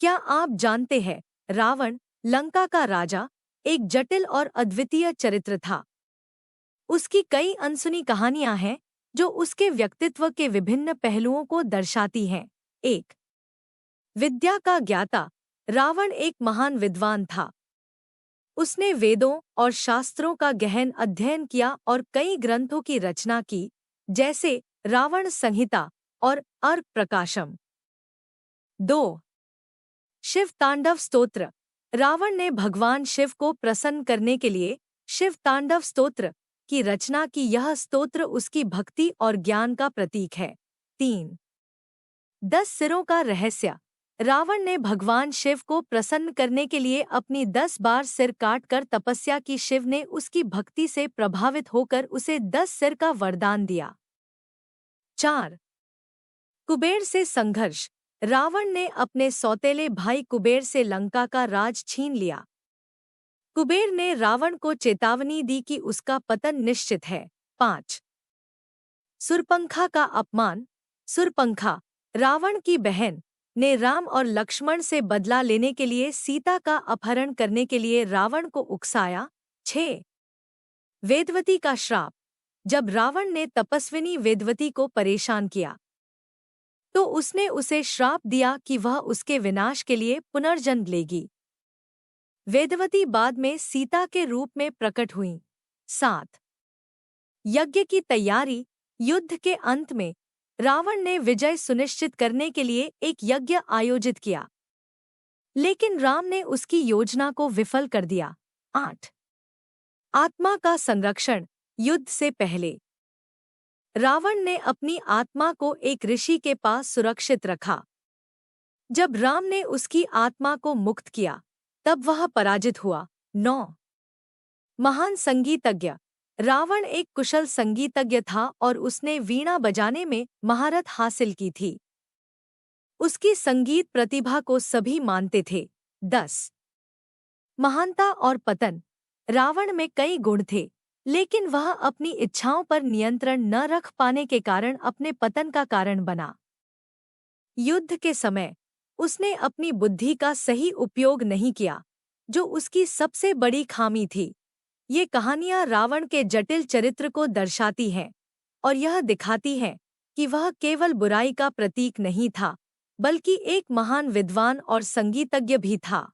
क्या आप जानते हैं, रावण, लंका का राजा, एक जटिल और अद्वितीय चरित्र था। उसकी कई अनसुनी कहानियां हैं जो उसके व्यक्तित्व के विभिन्न पहलुओं को दर्शाती हैं। एक, विद्या का ज्ञाता। रावण एक महान विद्वान था। उसने वेदों और शास्त्रों का गहन अध्ययन किया और कई ग्रंथों की रचना की, जैसे रावण संहिता और अर्क प्रकाशम। 2. शिव तांडव स्तोत्र। रावण ने भगवान शिव को प्रसन्न करने के लिए शिव तांडव स्तोत्र की रचना की। यह स्तोत्र उसकी भक्ति और ज्ञान का प्रतीक है। 3. 10 सिरों का रहस्य। रावण ने भगवान शिव को प्रसन्न करने के लिए अपनी 10 बार सिर काटकर तपस्या की। शिव ने उसकी भक्ति से प्रभावित होकर उसे 10 सिर का वरदान दिया। 4. कुबेर से संघर्ष। रावण ने अपने सौतेले भाई कुबेर से लंका का राज छीन लिया। कुबेर ने रावण को चेतावनी दी कि उसका पतन निश्चित है। 5. सुरपंखा का अपमान। सुरपंखा, रावण की बहन, ने राम और लक्ष्मण से बदला लेने के लिए सीता का अपहरण करने के लिए रावण को उकसाया। 6. वेदवती का श्राप। जब रावण ने तपस्विनी वेदवती को परेशान किया तो उसने उसे श्राप दिया कि वह उसके विनाश के लिए पुनर्जन्म लेगी। वेदवती बाद में सीता के रूप में प्रकट हुई। 7. यज्ञ की तैयारी। युद्ध के अंत में रावण ने विजय सुनिश्चित करने के लिए एक यज्ञ आयोजित किया, लेकिन राम ने उसकी योजना को विफल कर दिया। 8. आत्मा का संरक्षण। युद्ध से पहले रावण ने अपनी आत्मा को एक ऋषि के पास सुरक्षित रखा। जब राम ने उसकी आत्मा को मुक्त किया तब वह पराजित हुआ। 9. महान संगीतज्ञ। रावण एक कुशल संगीतज्ञ था और उसने वीणा बजाने में महारत हासिल की थी। उसकी संगीत प्रतिभा को सभी मानते थे। 10. महानता और पतन। रावण में कई गुण थे, लेकिन वह अपनी इच्छाओं पर नियंत्रण न रख पाने के कारण अपने पतन का कारण बना। युद्ध के समय उसने अपनी बुद्धि का सही उपयोग नहीं किया, जो उसकी सबसे बड़ी खामी थी। ये कहानियां रावण के जटिल चरित्र को दर्शाती हैं और यह दिखाती हैं कि वह केवल बुराई का प्रतीक नहीं था, बल्कि एक महान विद्वान और संगीतज्ञ भी था।